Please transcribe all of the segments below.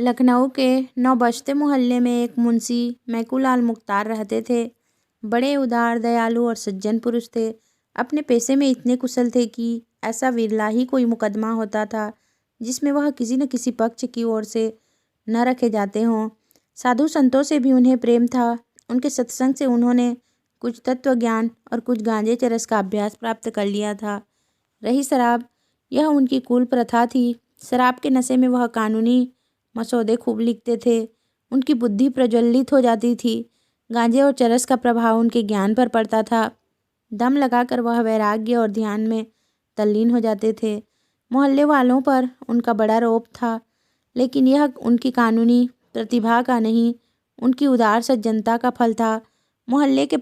लखनऊ के नौबश्ते मोहल्ले में एक मुंशी मैकूलाल मुख्तार रहते थे। बड़े उदार, दयालु और सज्जन पुरुष थे। अपने पेशे में इतने कुशल थे कि ऐसा विरला ही कोई मुकदमा होता था जिसमें वह किसी न किसी पक्ष की ओर से न रखे जाते हों। साधु संतों से भी उन्हें प्रेम था। उनके सत्संग से उन्होंने कुछ तत्व ज्ञान और कुछ गांजे चरस का अभ्यास प्राप्त कर लिया था। रही शराब, यह उनकी कुल प्रथा थी। शराब के नशे में वह कानूनी मसौदे खूब लिखते थे। उनकी बुद्धि प्रज्वलित हो जाती थी। गांजे और चरस का प्रभाव उनके ज्ञान पर पड़ता था। दम लगाकर वह वैराग्य और ध्यान में तल्लीन हो जाते थे। मोहल्ले वालों पर उनका बड़ा रौब था, लेकिन यह उनकी कानूनी प्रतिभा का नहीं, उनकी उदार सज्जनता का फल था। मोहल्ले के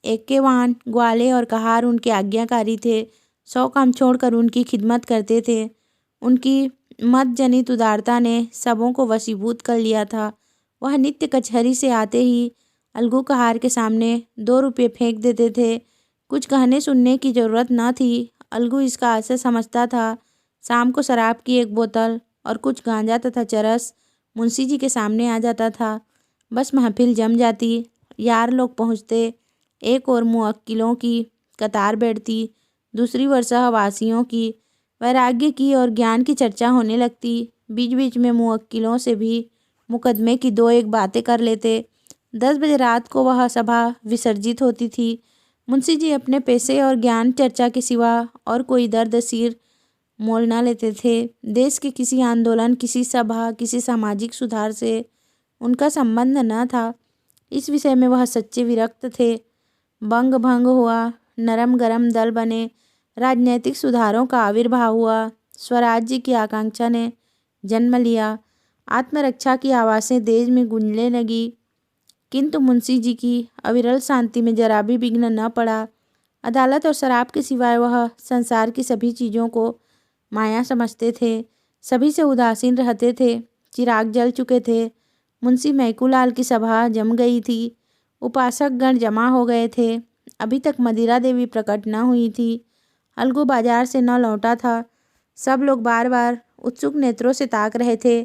एकेवान, ग्वाले और कहार उनके आज्ञाकारी थे। 100 काम छोड़कर उनकी खिदमत करते थे। उनकी मत जनित उदारता ने सबों को वशीभूत कर लिया था। वह नित्य कचहरी से आते ही अलगू कहार के सामने 2 रुपये फेंक देते थे। कुछ कहने सुनने की जरूरत न थी। अलगू इसका असर समझता था। शाम को शराब की 1 बोतल और कुछ गांजा तथा चरस मुंशी जी के सामने आ जाता था। बस महफिल जम जाती। यार लोग पहुँचते। एक और मुवक्किलों की कतार बैठती, दूसरी ओर सहवासियों की। वैराग्य की और ज्ञान की चर्चा होने लगती। बीच बीच में मुवक्किलों से भी मुकदमे की 2-1 बातें कर लेते। 10 बजे रात को वह सभा विसर्जित होती थी। मुंशी जी अपने पैसे और ज्ञान चर्चा के सिवा और कोई दर्द सिर मोल न लेते थे। देश के किसी आंदोलन, किसी सभा, किसी सामाजिक सुधार से उनका संबंध न था। इस विषय में वह सच्चे विरक्त थे। बंग भंग हुआ, नरम गरम दल बने, राजनैतिक सुधारों का आविर्भाव हुआ, स्वराज्य की आकांक्षा ने जन्म लिया, आत्मरक्षा की आवाज़ें देश में गूंजने लगी। किंतु मुंशी जी की अविरल शांति में जरा भी विघ्न न पड़ा। अदालत और शराब के सिवाय वह संसार की सभी चीज़ों को माया समझते थे। सभी से उदासीन रहते थे। चिराग जल चुके थे। मुंशी मैकूलाल की सभा जम गई थी। उपासक गण जमा हो गए थे। अभी तक मदिरा देवी प्रकट न हुई थी। अलगू बाजार से न लौटा था। सब लोग बार बार उत्सुक नेत्रों से ताक रहे थे।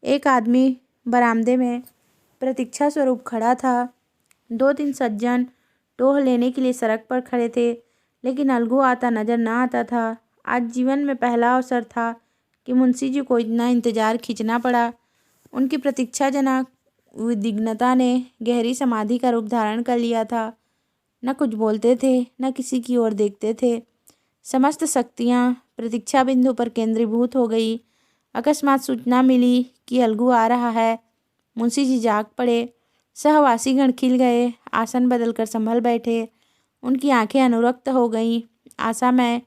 एक आदमी बरामदे में प्रतीक्षा स्वरूप खड़ा था। 2-3 सज्जन टोह लेने के लिए सड़क पर खड़े थे, लेकिन अलगू आता नजर न आता था। आज जीवन में पहला अवसर था कि मुंशी जी को इतना इंतजार खींचना पड़ा। उनकी प्रतीक्षाजनक उद्विग्नता ने गहरी समाधि का रूप धारण कर लिया था। न कुछ बोलते थे, न किसी की ओर देखते थे। समस्त शक्तियाँ प्रतीक्षा बिंदु पर केंद्रीभूत हो गई। अकस्मात सूचना मिली कि अलगू आ रहा है। मुंशी जी जाग पड़े। सहवासीगण खिल गए, आसन बदलकर संभल बैठे। उनकी आंखें अनुरक्त हो गईं। आशा में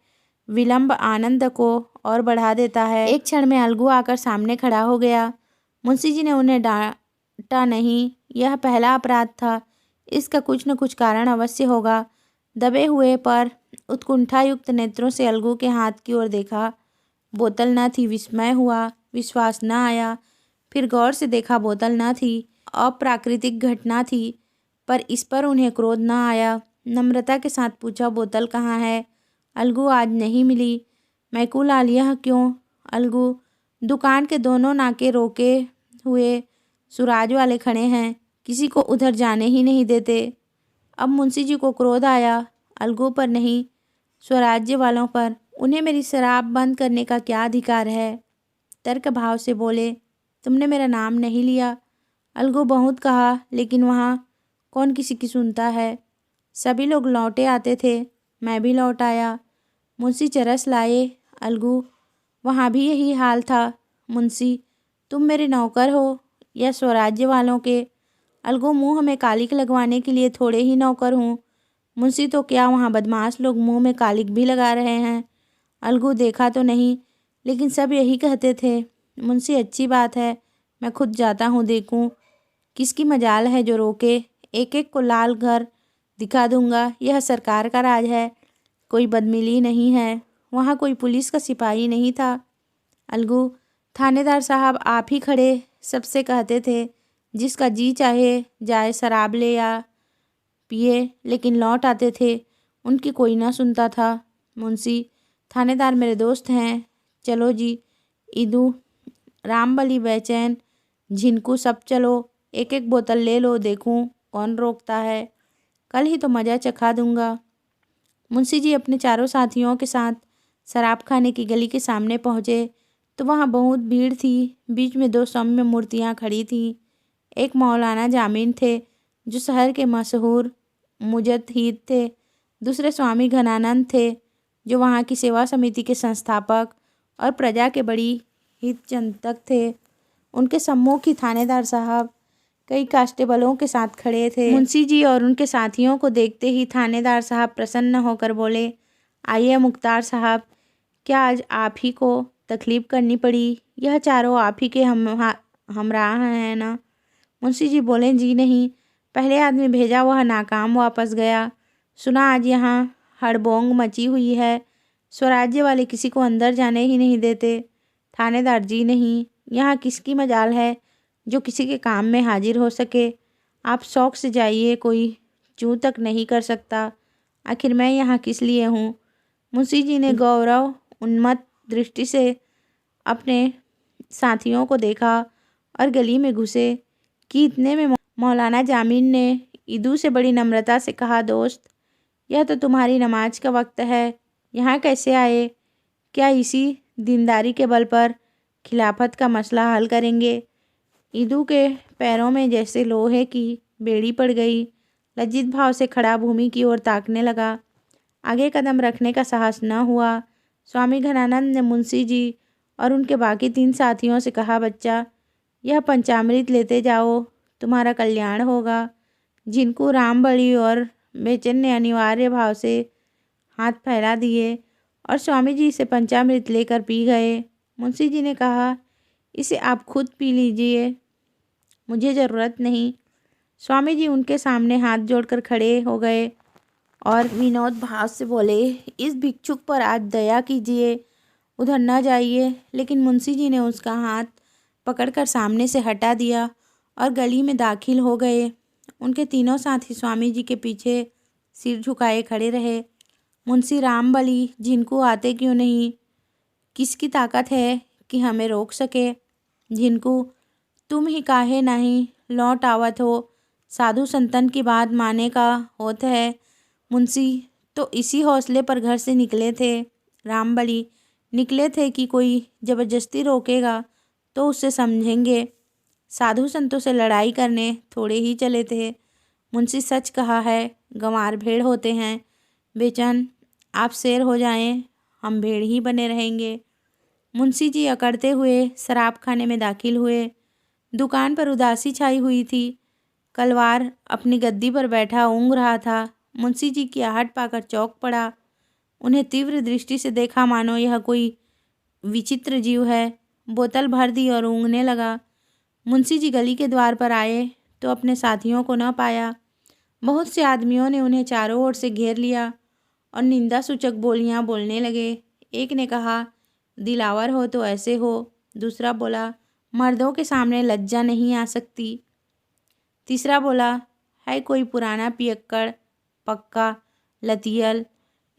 विलंब आनंद को और बढ़ा देता है। एक क्षण में अलगू आकर सामने खड़ा हो गया। मुंशी जी ने उन्हें डांटा नहीं। यह पहला अपराध था। इसका कुछ न कुछ कारण अवश्य होगा। दबे हुए पर उत्कुंठायुक्त नेत्रों से अलगू के हाथ की ओर देखा। बोतल न थी। विस्मय हुआ, विश्वास न आया। फिर गौर से देखा, बोतल न थी। अप्राकृतिक घटना थी, पर इस पर उन्हें क्रोध न आया। नम्रता के साथ पूछा, बोतल कहाँ है? अलगू, आज नहीं मिली। मैकूलाल, यह क्यों? अलगू, दुकान के दोनों नाके रोके हुए सुराज वाले खड़े हैं, किसी को उधर जाने ही नहीं देते। अब मुंशी जी को क्रोध आया, अलगू पर नहीं, स्वराज्य वालों पर। उन्हें मेरी शराब बंद करने का क्या अधिकार है? तर्क भाव से बोले, तुमने मेरा नाम नहीं लिया। अलगू, बहुत कहा, लेकिन वहाँ कौन किसी की सुनता है। सभी लोग लौटे आते थे। मैं भी लौट आया। मुंशी चरस लाए। अलगू, वहाँ भी यही हाल था। मुंशी, तुम मेरे नौकर हो या स्वराज्य वालों के? अलगू, मुंह में कालिक लगवाने के लिए थोड़े ही नौकर हूँ। मुंशी, तो क्या वहाँ बदमाश लोग मुंह में कालिक भी लगा रहे हैं? अलगू, देखा तो नहीं, लेकिन सब यही कहते थे। मुंशी, अच्छी बात है, मैं खुद जाता हूँ, देखूँ किसकी मजाल है जो रोके। एक एक को लाल घर दिखा दूंगा। यह सरकार का राज है, कोई बदमिली नहीं है। वहाँ कोई पुलिस का सिपाही नहीं था। अलगू, थानेदार साहब आप ही खड़े सबसे कहते थे, जिसका जी चाहे जाए शराब ले या पिए, लेकिन लौट आते थे। उनकी कोई ना सुनता था। मुंशी, थानेदार मेरे दोस्त हैं, चलो जी। इदू, रामबली बेचैन झिनकू सब चलो, एक एक बोतल ले लो, देखूं कौन रोकता है, कल ही तो मज़ा चखा दूंगा। मुंशी जी अपने चारों साथियों के साथ शराब खाने की गली के सामने पहुँचे तो वहाँ बहुत भीड़ थी। बीच में दो सौम्य मूर्तियाँ खड़ी थीं। एक मौलाना जामिन थे जो शहर के मशहूर मुजतहिद थे। दूसरे स्वामी घनानंद थे जो वहाँ की सेवा समिति के संस्थापक और प्रजा के बड़ी हितचिंतक थे। उनके सम्मुख ही थानेदार साहब कई कांस्टेबलों के साथ खड़े थे। मुंशी जी और उनके साथियों को देखते ही थानेदार साहब प्रसन्न होकर बोले, आइए मुख्तार साहब, क्या आज आप ही को तकलीफ करनी पड़ी? यह चारों आप ही के हमराह हैं ना? मुंशी जी बोले, जी नहीं, पहले आदमी भेजा वह नाकाम वापस गया। सुना आज यहाँ हड़बोंग मची हुई है, स्वराज्य वाले किसी को अंदर जाने ही नहीं देते। थानेदार, जी नहीं, यहाँ किसकी मजाल है जो किसी के काम में हाजिर हो सके। आप शौक से जाइए, कोई चूँ तक नहीं कर सकता। आखिर मैं यहाँ किस लिए हूँ? मुंशी जी ने गौरव उन्मत्त दृष्टि से अपने साथियों को देखा और गली में घुसे कि इतने में मौलाना जामिन ने ईदू से बड़ी नम्रता से कहा, दोस्त, यह तो तुम्हारी नमाज का वक्त है, यहाँ कैसे आए? क्या इसी दीनदारी के बल पर खिलाफत का मसला हल करेंगे? ईदू के पैरों में जैसे लोहे की बेड़ी पड़ गई। लज्जित भाव से खड़ा भूमि की ओर ताकने लगा। आगे कदम रखने का साहस न हुआ। स्वामी घनानंद ने मुंशी जी और उनके बाकी 3 साथियों से कहा, बच्चा, यह पंचामृत लेते जाओ, तुम्हारा कल्याण होगा। जिनको रामबड़ी और बेचन ने अनिवार्य भाव से हाथ फैला दिए और स्वामी जी से पंचामृत लेकर पी गए। मुंशी जी ने कहा, इसे आप खुद पी लीजिए, मुझे ज़रूरत नहीं। स्वामी जी उनके सामने हाथ जोड़कर खड़े हो गए और विनोद भाव से बोले, इस भिक्षुक पर आज दया कीजिए, उधर न जाइए। लेकिन मुंशी जी ने उसका हाथ पकड़कर सामने से हटा दिया और गली में दाखिल हो गए। उनके तीनों साथी स्वामी जी के पीछे सिर झुकाए खड़े रहे। मुंशी रामबली, जिनको आते क्यों नहीं? किसकी ताकत है कि हमें रोक सके? जिनको तुम ही काहे नहीं लौट आवत हो? साधु संतन की बात माने का होत है। मुंशी तो इसी हौसले पर घर से निकले थे। रामबली, निकले थे कि कोई जबरदस्ती रोकेगा तो उससे समझेंगे। साधु संतों से लड़ाई करने थोड़े ही चले थे। मुंशी, सच कहा है, गंवार भेड़ होते हैं। बेचन, आप शेर हो जाएं, हम भेड़ ही बने रहेंगे। मुंशी जी अकड़ते हुए शराब खाने में दाखिल हुए। दुकान पर उदासी छाई हुई थी। कलवार अपनी गद्दी पर बैठा ऊँघ रहा था। मुंशी जी की आहट पाकर चौंक पड़ा। उन्हें तीव्र दृष्टि से देखा, मानो यह कोई विचित्र जीव है। बोतल भर दी और ऊँघने लगा। मुंशी जी गली के द्वार पर आए तो अपने साथियों को न पाया। बहुत से आदमियों ने उन्हें चारों ओर से घेर लिया और निंदा सूचक बोलियां बोलने लगे। एक ने कहा, दिलावर हो तो ऐसे हो। दूसरा बोला, मर्दों के सामने लज्जा नहीं आ सकती। तीसरा बोला, है कोई पुराना पियक्कड़, पक्का, लतियल।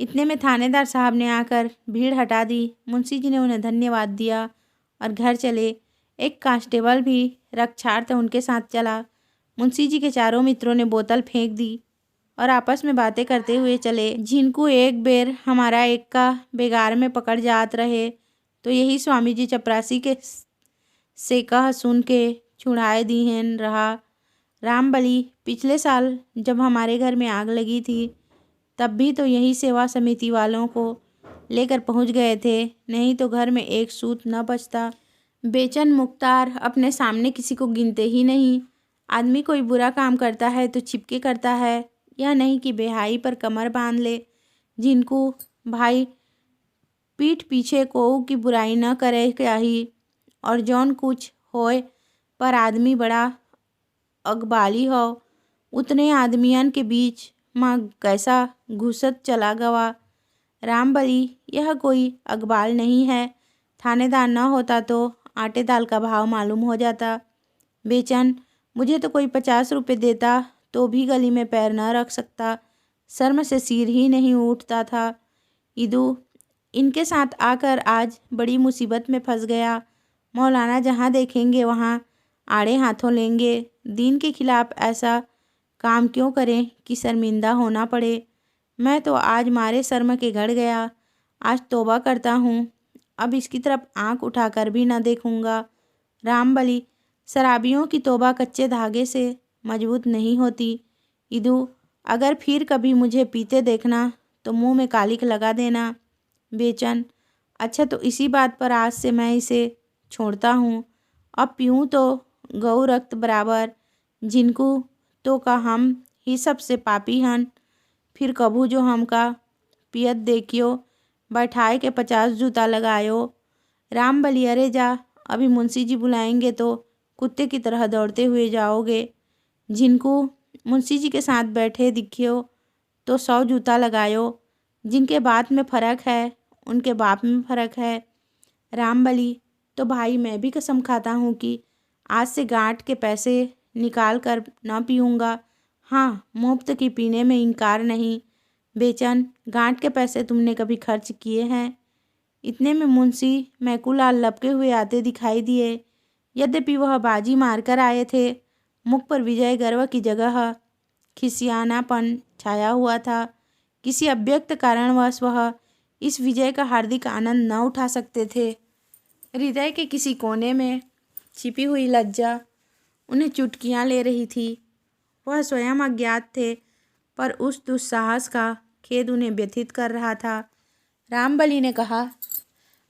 इतने में थानेदार साहब ने आकर भीड़ हटा दी। मुंशी जी ने उन्हें धन्यवाद दिया और घर चले। एक कांस्टेबल भी रक्षार्थ उनके साथ चला। मुंशी जी के चारों मित्रों ने बोतल फेंक दी और आपस में बातें करते हुए चले। जिनको एक बेर हमारा एक का बेगार में पकड़ जात रहे तो यही स्वामी जी चपरासी के से कह सुन के छुड़ाए दीहन रहा। रामबली, पिछले साल जब हमारे घर में आग लगी थी तब भी तो यही सेवा समिति वालों को लेकर पहुंच गए थे, नहीं तो घर में एक सूत न बचता। बेचन, मुख्तार अपने सामने किसी को गिनते ही नहीं। आदमी कोई बुरा काम करता है तो छिपके करता है, यह नहीं कि बेहाई पर कमर बांध ले। जिनको भाई पीठ पीछे कोऊ की बुराई न करे चाहिए, और जौन कुछ होए पर आदमी बड़ा अगबाली हो, उतने आदमियन के बीच माँ कैसा घुसत चला गवा। रामबली, यह कोई अगबाल नहीं है। थानेदार न होता तो आटे दाल का भाव मालूम हो जाता। बेचन, मुझे तो कोई 50 रुपये देता तो भी गली में पैर न रख सकता, शर्म से सिर ही नहीं उठता था। ईदू इनके साथ आकर आज बड़ी मुसीबत में फंस गया। मौलाना जहाँ देखेंगे वहाँ आड़े हाथों लेंगे। दीन के खिलाफ ऐसा काम क्यों करें कि शर्मिंदा होना पड़े। मैं तो आज मारे शर्म के गड़ गया। आज तौबा करता हूँ, अब इसकी तरफ आंख उठाकर भी न देखूंगा। रामबली, शराबियों की तौबा कच्चे धागे से मजबूत नहीं होती। इदू, अगर फिर कभी मुझे पीते देखना तो मुंह में कालिक लगा देना। बेचन, अच्छा तो इसी बात पर आज से मैं इसे छोड़ता हूँ। अब पीऊँ तो गऊ रक्त बराबर, जिनको तो का हम ही सबसे पापी हन। फिर कभू जो हमका पियत देखियो, बैठाए के 50 जूता लगायो। रामबली, अरे जा, अभी मुंशी जी बुलाएंगे तो कुत्ते की तरह दौड़ते हुए जाओगे। जिनको मुंशी जी के साथ बैठे दिखियो तो 100 जूता लगायो। जिनके बात में फ़र्क है उनके बाप में फ़र्क है। रामबली, तो भाई मैं भी कसम खाता हूँ कि आज से गांठ के पैसे निकाल कर न पीऊँगा। हाँ, मुफ्त की पीने में इनकार नहीं। बेचन, गांठ के पैसे तुमने कभी खर्च किए हैं? इतने में मुंशी मैकूलाल लपके हुए आते दिखाई दिए। यद्यपि वह बाजी मारकर आए थे, मुख पर विजय गर्व की जगह खिसियानापन छाया हुआ था। किसी अव्यक्त कारणवश वह इस विजय का हार्दिक आनंद न उठा सकते थे। हृदय के किसी कोने में छिपी हुई लज्जा उन्हें चुटकियां ले रही थी। वह स्वयं अज्ञात थे, पर उस दुस्साहस का खेद उन्हें व्यथित कर रहा था। रामबली ने कहा,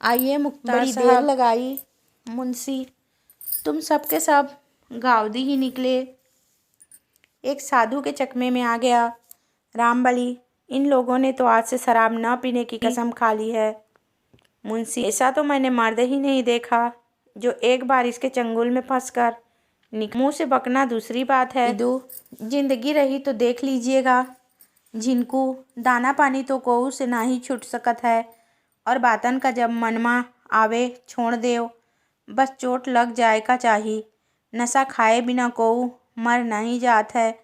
आइए मुख्तार साहब। बड़ी देर लगाई मुंशी, तुम सब के सब गावदी ही निकले। एक साधु के चकमे में आ गया। रामबली, इन लोगों ने तो आज से शराब न पीने की कसम खा ली है। मुंशी, ऐसा तो मैंने मर्द ही नहीं देखा जो एक बार इसके चंगुल में फंसकर मुंह से बकना दूसरी बात है। इदू, जिंदगी रही तो देख लीजिएगा। जिनको दाना पानी तो कोऊ से ना ही छूट सकत है, और बातन का जब मनमा आवे छोड़ देव। बस चोट लग जाए का चाही, नशा खाए बिना कोऊ मर नहीं जात है।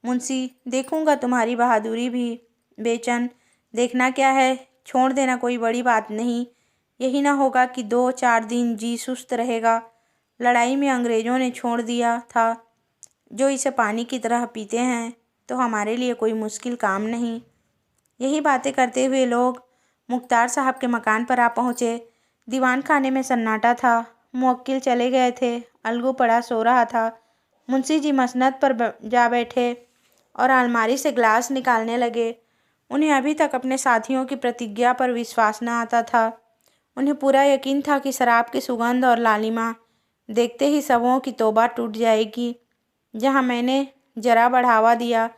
मुंशी, देखूंगा तुम्हारी बहादुरी भी। बेचन, देखना क्या है, छोड़ देना कोई बड़ी बात नहीं। यही ना होगा कि 2-4 दिन जी सुस्त रहेगा। लड़ाई में अंग्रेज़ों ने छोड़ दिया था, जो इसे पानी की तरह पीते हैं, तो हमारे लिए कोई मुश्किल काम नहीं। यही बातें करते हुए लोग मुख्तार साहब के मकान पर आ पहुँचे। दीवान खाने में सन्नाटा था। मुवक्किल चले गए थे। अलगू पड़ा सो रहा था। मुंशी जी मसनद पर जा बैठे और अलमारी से ग्लास निकालने लगे। उन्हें अभी तक अपने साथियों की प्रतिज्ञा पर विश्वास न आता था। उन्हें पूरा यकीन था कि शराब की सुगंध और लालिमा देखते ही सबों की तौबा टूट जाएगी। जहाँ मैंने जरा बढ़ावा दिया,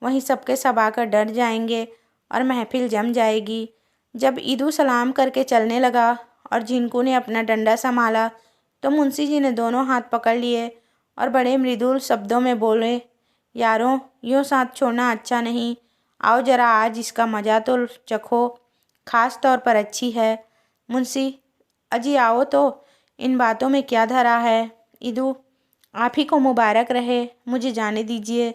वहीं सबके सब आकर डर जाएंगे और महफिल जम जाएगी। जब ईदू सलाम करके चलने लगा और जिनको ने अपना डंडा संभाला, तो मुंशी जी ने दोनों हाथ पकड़ लिए और बड़े मृदुल शब्दों में बोले, यारों, यूँ साथ छोड़ना अच्छा नहीं। आओ जरा आज इसका मज़ा तो चखो, ख़ास तौर पर अच्छी है। मुंशी, अजी आओ तो, इन बातों में क्या धरा है। ईदू, आप ही को मुबारक रहे, मुझे जाने दीजिए।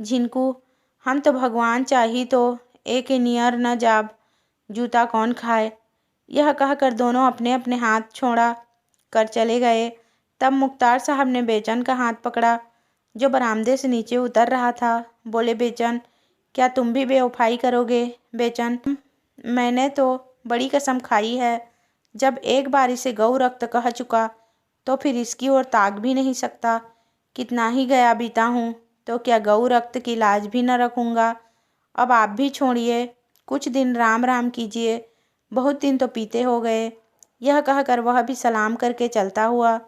जिनको, हम तो भगवान चाही तो एक नियर न जाब, जूता कौन खाए। यह कहकर दोनों अपने अपने हाथ छोड़ा कर चले गए। तब मुख्तार साहब ने बेचन का हाथ पकड़ा, जो बरामदे से नीचे उतर रहा था। बोले, बेचन, क्या तुम भी बेवफाई करोगे? बेचन, मैंने तो बड़ी कसम खाई है। जब एक बार इसे गौ रक्त कह चुका तो फिर इसकी ओर ताक भी नहीं सकता। कितना ही गया बीता हूँ तो क्या गौ रक्त की लाज भी न रखूँगा। अब आप भी छोड़िए, कुछ दिन राम राम कीजिए, बहुत दिन तो पीते हो गए। यह कहकर वह भी सलाम करके चलता हुआ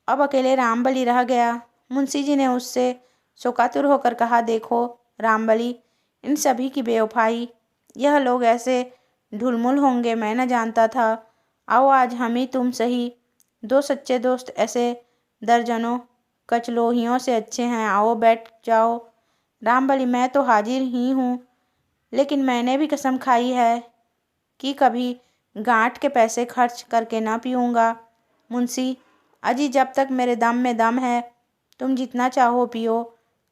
अब अकेले रामबली रह गया। मुंशी जी ने उससे शोकातुर होकर कहा, देखो रामबली, इन सभी की बेवफाई, यह लोग ऐसे ढुलमुल होंगे मैं न जानता था। आओ आज हम ही तुम सही, 2 सच्चे दोस्त ऐसे दर्जनों कचलोहियों से अच्छे हैं। आओ बैठ जाओ। रामबली, मैं तो हाजिर ही हूँ, लेकिन मैंने भी कसम खाई है कि कभी गांठ के पैसे खर्च करके ना पीऊँगा। मुंशी, अजी जब तक मेरे दम में दम है, तुम जितना चाहो पियो,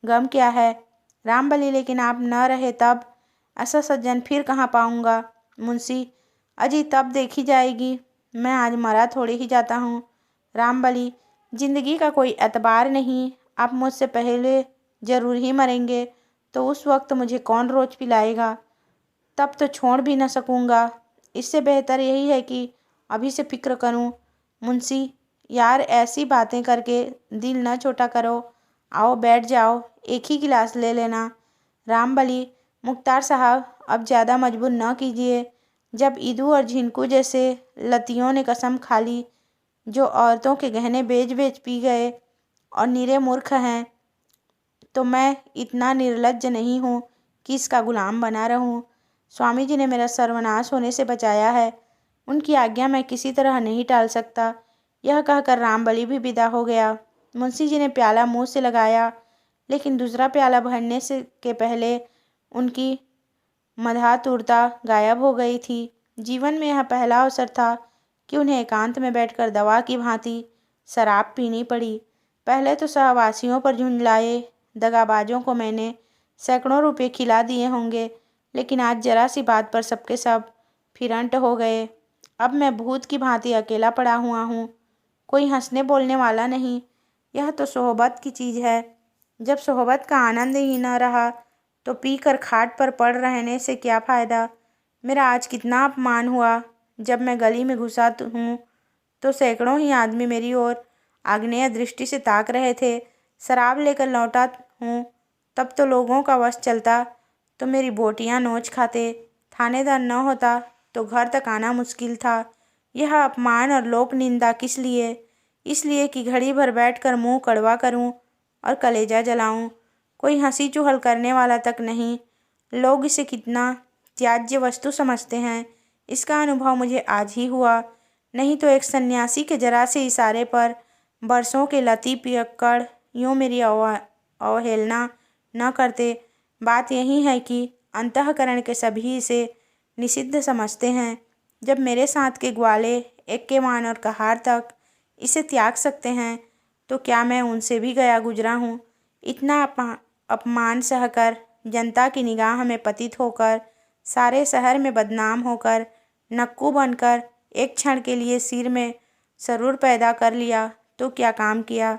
गम क्या है। रामबली, लेकिन आप न रहे तब, ऐसा सज्जन फिर कहाँ पाऊँगा। मुंशी, अजी तब देखी जाएगी, मैं आज मरा थोड़े ही जाता हूँ। रामबली, ज़िंदगी का कोई एतबार नहीं, आप मुझसे पहले ज़रूर ही मरेंगे, तो उस वक्त मुझे कौन रोज पिलाएगा? तब तो छोड़ भी न सकूँगा। इससे बेहतर यही है कि अभी से फ़िक्र करूँ। मुंशी, यार ऐसी बातें करके दिल न छोटा करो। आओ बैठ जाओ, एक ही गिलास ले लेना। रामबली, मुख्तार साहब अब ज़्यादा मजबूर न कीजिए। जब ईदू और झिनकू जैसे लतियों ने कसम खा ली, जो औरतों के गहने बेच बेच पी गए और निरे मूर्ख हैं, तो मैं इतना निर्लज्ज नहीं हूँ कि इसका गुलाम बना रहूँ। स्वामी जी ने मेरा सर्वनाश होने से बचाया है, उनकी आज्ञा मैं किसी तरह नहीं टाल सकता। यह कहकर रामबली भी विदा हो गया। मुंशी जी ने प्याला मुंह से लगाया, लेकिन दूसरा प्याला भरने से के पहले उनकी मधातुरता गायब हो गई थी। जीवन में यह पहला अवसर था कि उन्हें एकांत में बैठकर दवा की भांति शराब पीनी पड़ी। पहले तो सहवासियों पर झुंझलाए दगाबाजों को मैंने सैकड़ों रुपये खिला दिए होंगे, लेकिन आज जरा सी बात पर सबके सब फिरंट हो गए। अब मैं भूत की भांति अकेला पड़ा हुआ हूँ, कोई हंसने बोलने वाला नहीं। यह तो सोहबत की चीज़ है। जब सोहबत का आनंद ही न रहा तो पीकर खाट पर पड़ रहने से क्या फ़ायदा। मेरा आज कितना अपमान हुआ। जब मैं गली में घुसा हूँ तो सैकड़ों ही आदमी मेरी ओर आग्नेय दृष्टि से ताक रहे थे। शराब लेकर लौटा हूँ तब तो लोगों का वश चलता तो मेरी बोटियाँ नोच खाते। थानेदार न होता तो घर तक आना मुश्किल था। यह अपमान और लोक निंदा किस लिए? इसलिए कि घड़ी भर बैठकर मुंह कड़वा करूं और कलेजा जलाऊं। कोई हंसी चुहल करने वाला तक नहीं। लोग इसे कितना त्याज्य वस्तु समझते हैं, इसका अनुभव मुझे आज ही हुआ। नहीं तो एक सन्यासी के जरा से इशारे पर बरसों के लती पियक्कड़ यूँ मेरी अवहेलना न करते। बात यही है कि अंतःकरण के सभी इसे निषिद्ध समझते हैं। जब मेरे साथ के ग्वाले एक्केमान और कहार तक इसे त्याग सकते हैं, तो क्या मैं उनसे भी गया गुजरा हूँ? इतना अपमान सहकर, जनता की निगाह में पतित होकर, सारे शहर में बदनाम होकर, नक्कू बनकर एक क्षण के लिए सिर में सरूर पैदा कर लिया तो क्या काम किया?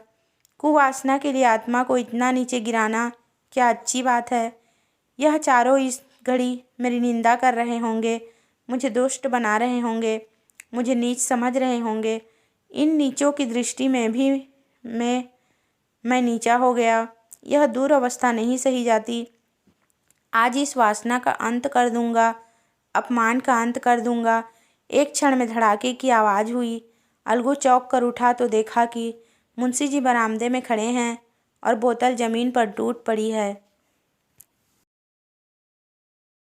कुवासना के लिए आत्मा को इतना नीचे गिराना क्या अच्छी बात है? यह चारों इस घड़ी मेरी निंदा कर रहे होंगे, मुझे दुष्ट बना रहे होंगे, मुझे नीच समझ रहे होंगे। इन नीचों की दृष्टि में भी मैं नीचा हो गया। यह दूर अवस्था नहीं सही जाती। आज इस वासना का अंत कर दूंगा, अपमान का अंत कर दूंगा। एक क्षण में धड़ाके की आवाज़ हुई। अलगू चौंक कर उठा तो देखा कि मुंशी जी बरामदे में खड़े हैं और बोतल ज़मीन पर टूट पड़ी है।